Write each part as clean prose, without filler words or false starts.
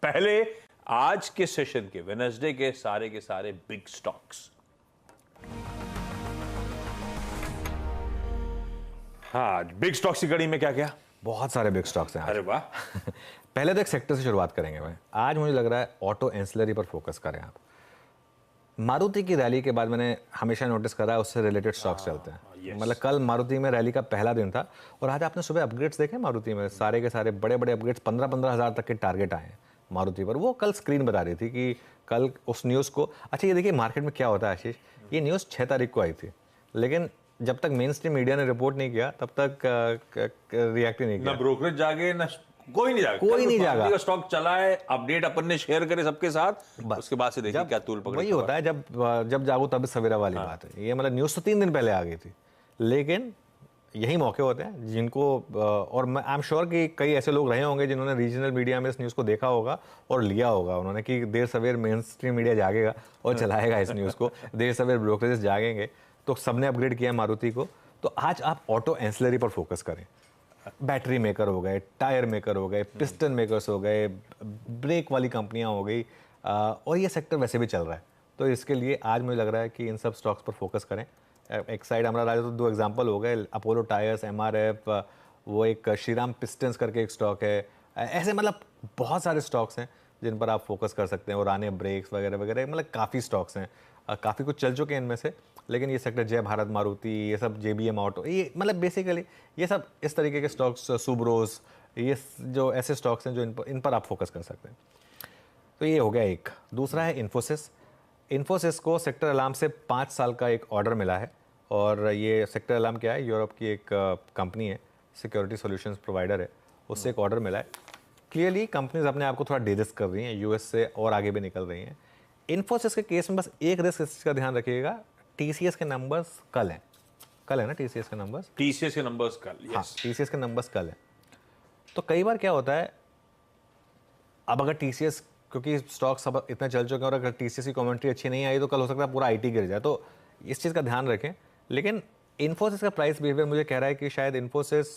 पहले आज के सेशन के वेडनेसडे के सारे बिग स्टॉक्स। हाँ, बिग स्टॉक्स की कड़ी में क्या क्या? बहुत सारे बिग स्टॉक्स हैं आज। अरे वाह। पहले तो एक सेक्टर से शुरुआत करेंगे भाई। आज मुझे लग रहा है ऑटो एंसिलरी पर फोकस करें आप। मारुति की रैली के बाद मैंने हमेशा नोटिस करा है उससे रिलेटेड स्टॉक्स चलते हैं। मतलब कल मारुति में रैली का पहला दिन था और आज आपने सुबह अपग्रेड्स देखे मारुति में, सारे के सारे बड़े बड़े अपग्रेड्स 15-15 हज़ार तक के टारगेट आए हैं मारुति पर। वो कल स्क्रीन बता रही थी कि कल उस न्यूज़ को, अच्छा ये देखिए मार्केट में क्या होता है आशीष, ये न्यूज़ 6 तारीख को आई थी, लेकिन जब तक मेन स्ट्रीम मीडिया ने रिपोर्ट नहीं किया तब तक रिएक्ट ही नहीं किया। ना ब्रोकरेज जागे, ना कोई नहीं जागा, कोई नहीं जागा। का स्टॉक चला है, अपडेट अपन ने शेयर करे सबके साथ, उसके बाद से देखिए क्या तूल पकड़। वही होता है जब जागो तब सवेरा वाली बात है। ये मतलब न्यूज़ तो 3 दिन पहले आ गई थी, लेकिन यही मौके होते हैं जिनको, और मैं आई एम श्योर कि कई ऐसे लोग रहे होंगे जिन्होंने रीजनल मीडिया में इस न्यूज़ को देखा होगा और लिया होगा उन्होंने कि देर सवेर मेन स्ट्रीम मीडिया जागेगा और चलाएगा इस न्यूज़ को, देर सवेर ब्रोकरेजेस जागेंगे, तो सबने अपग्रेड किया मारुति को। तो आज आप ऑटो एंसिलरी पर फोकस करें। बैटरी मेकर हो गए, टायर मेकर हो गए, पिस्टन मेकर्स हो गए, ब्रेक वाली कंपनियां हो गई, और ये सेक्टर वैसे भी चल रहा है, तो इसके लिए आज मुझे लग रहा है कि इन सब स्टॉक्स पर फोकस करें। एक साइड हमारा राजा, तो 2 एग्जांपल हो गए, अपोलो टायर्स, MRF, वो एक श्रीराम पिस्टन्स करके एक स्टॉक है। ऐसे मतलब बहुत सारे स्टॉक्स हैं जिन पर आप फोकस कर सकते हैं, और आने ब्रेक्स वगैरह वगैरह, मतलब काफ़ी स्टॉक्स हैं, काफ़ी कुछ चल चुके हैं इनमें से, लेकिन ये सेक्टर जय भारत मारुति, ये सब JBM ऑटो, ये मतलब बेसिकली ये सब इस तरीके के स्टॉक्स, सुब्रोस, ये जो ऐसे स्टॉक्स हैं जो इन पर आप फोकस कर सकते हैं। तो ये हो गया एक। दूसरा है इन्फोसिस। इन्फोसिस को सेक्टर अलार्म से 5 साल का एक ऑर्डर मिला है, और ये सेक्टर अलार्म क्या है, यूरोप की एक कंपनी है, सिक्योरिटी सॉल्यूशंस प्रोवाइडर है, उससे एक ऑर्डर मिला है। क्लियरली कंपनीज अपने आप को थोड़ा डिरिस्क कर रही हैं, US से और आगे भी निकल रही हैं। इन्फोसिस के केस में बस एक रिस्क इस चीज़ का ध्यान रखिएगा, TCS के नंबर्स कल हैं, कल है ना TCS के नंबर्स? TCS के नंबर्स कल, हाँ, TCS के नंबर्स कल हैं। तो कई बार क्या होता है, अब अगर TCS, क्योंकि स्टॉक सब इतना चल चुके हैं, और अगर TCS की कमेंट्री अच्छी नहीं आई तो कल हो सकता है पूरा IT गिर जाए, तो इस चीज़ का ध्यान रखें। लेकिन इन्फोसिस का प्राइस बिहेवियर मुझे कह रहा है कि शायद इन्फोसिस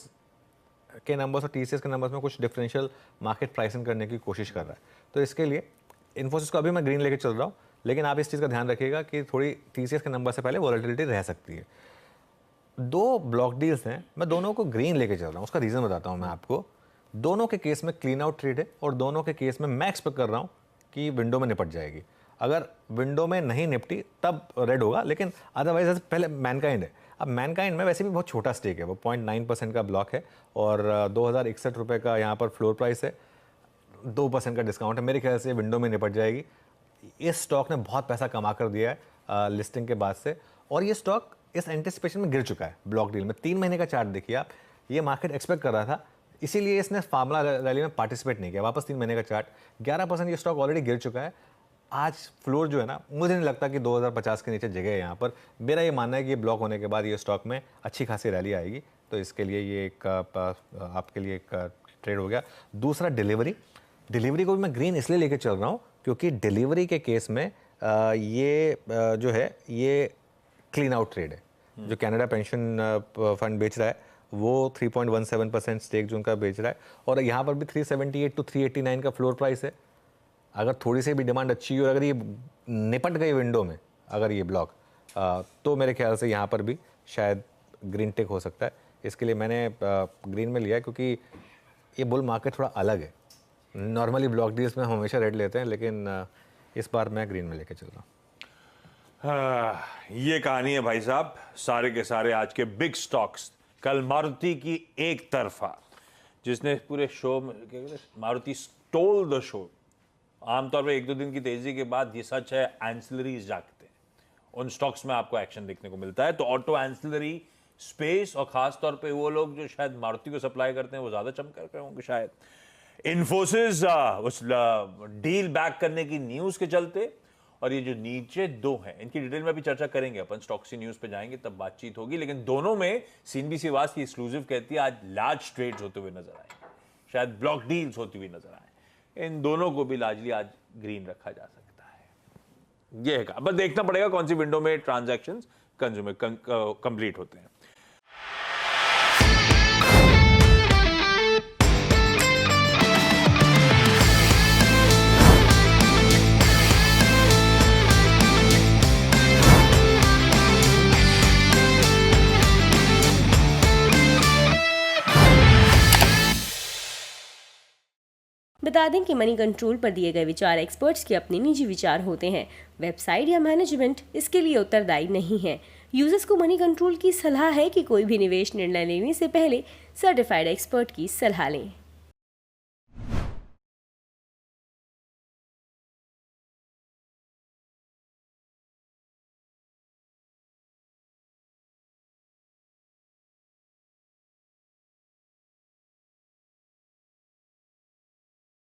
के नंबर्स और TCS के नंबर्स में कुछ डिफरेंशियल मार्केट प्राइसिंग करने की कोशिश कर रहा है, तो इसके लिए इन्फोसिस को अभी मैं ग्रीन लेके चल रहा हूँ, लेकिन आप इस चीज़ का ध्यान रखिएगा कि थोड़ी TCS के नंबर से पहले वॉलेटिलिटी रह सकती है। 2 ब्लॉक डील्स हैं, मैं दोनों को ग्रीन लेके चल रहा हूँ, उसका रीज़न बताता हूँ मैं आपको। दोनों के केस में क्लीन आउट ट्रेड है, और दोनों के केस में मैं एक्सपेक्ट कर रहा हूँ कि विंडो में निपट जाएगी। अगर विंडो में नहीं निपटी तब रेड होगा, लेकिन अदरवाइज पहले मैनकाइंड है। अब मैनकाइंड में वैसे भी बहुत छोटा स्टेक है, वो 0.9% का ब्लॉक है, और 2061 रुपये का यहाँ पर फ्लोर प्राइस है, 2% का डिस्काउंट है, मेरे ख्याल से विंडो में निपट जाएगी। इस स्टॉक ने बहुत पैसा कमा कर दिया है लिस्टिंग के बाद से, और ये स्टॉक इस एंटिसिपेशन में गिर चुका है ब्लॉक डील में। 3 महीने का चार्ट देखिए आप, ये मार्केट एक्सपेक्ट कर रहा था, इसीलिए इसने फार्मूला रैली में पार्टिसिपेट नहीं किया। वापस 3 महीने का चार्ट, 11% ये स्टॉक ऑलरेडी गिर चुका है। आज फ्लोर जो है ना, मुझे नहीं लगता कि 2050 के नीचे जगह है यहाँ पर। मेरा ये मानना है कि ये ब्लॉक होने के बाद ये स्टॉक में अच्छी खासी रैली आएगी, तो इसके लिए ये एक आपके लिए एक ट्रेड हो गया। दूसरा डिलीवरी को भी मैं ग्रीन इसलिए लेके चल रहा हूँ क्योंकि डिलीवरी के केस में ये जो है ये क्लीन आउट ट्रेड है। जो कनाडा पेंशन फंड बेच रहा है वो 3.17% स्टेक जो उनका बेच रहा है, और यहाँ पर भी 378 to 389 का फ्लोर प्राइस है। अगर थोड़ी सी भी डिमांड अच्छी हो, अगर ये निपट गई विंडो में, अगर ये ब्लॉक, तो मेरे ख्याल से यहाँ पर भी शायद ग्रीन टेक हो सकता है। इसके लिए मैंने ग्रीन में लिया है क्योंकि ये बुल मार्केट थोड़ा अलग है। नॉर्मली ब्लॉक डील्स में हम हमेशा रेड लेते हैं, लेकिन इस बार मैं ग्रीन में लेके चल रहा हूँ। ये कहानी है भाई साहब, सारे के सारे आज के बिग स्टॉक्स। कल मारुति की एक तरफा, जिसने पूरे शो में, मारुति स्टोल द शो। आमतौर पर 1-2 दिन की तेजी के बाद ये सच है, एंसिलरीज जागते हैं, उन स्टॉक्स में आपको एक्शन देखने को मिलता है। तो ऑटो एंसिलरी स्पेस, और खास तौर पे वो लोग जो शायद मारुति को सप्लाई करते हैं, वो ज्यादा चमक कर होंगे शायद। इन्फोसिस उस डील बैक करने की न्यूज के चलते, और ये जो नीचे 2 हैं, इनकी डिटेल में भी चर्चा करेंगे अपन, स्टॉक्सी न्यूज पे जाएंगे तब बातचीत होगी। लेकिन दोनों में CNBC आवाज की एक्सक्लूसिव कहती है आज लार्ज ट्रेड्स होते हुए नजर आएंगे, शायद ब्लॉक डील्स होती हुई नजर आए। इन दोनों को भी लार्जली आज ग्रीन रखा जा सकता है। यह है, बस देखना पड़ेगा कौन सी विंडो में ट्रांजैक्शंस कंप्लीट होते हैं। बता दें कि मनी कंट्रोल पर दिए गए विचार एक्सपर्ट्स के अपने निजी विचार होते हैं। वेबसाइट या मैनेजमेंट इसके लिए उत्तरदायी नहीं है। यूजर्स को मनी कंट्रोल की सलाह है कि कोई भी निवेश निर्णय लेने से पहले सर्टिफाइड एक्सपर्ट की सलाह लें।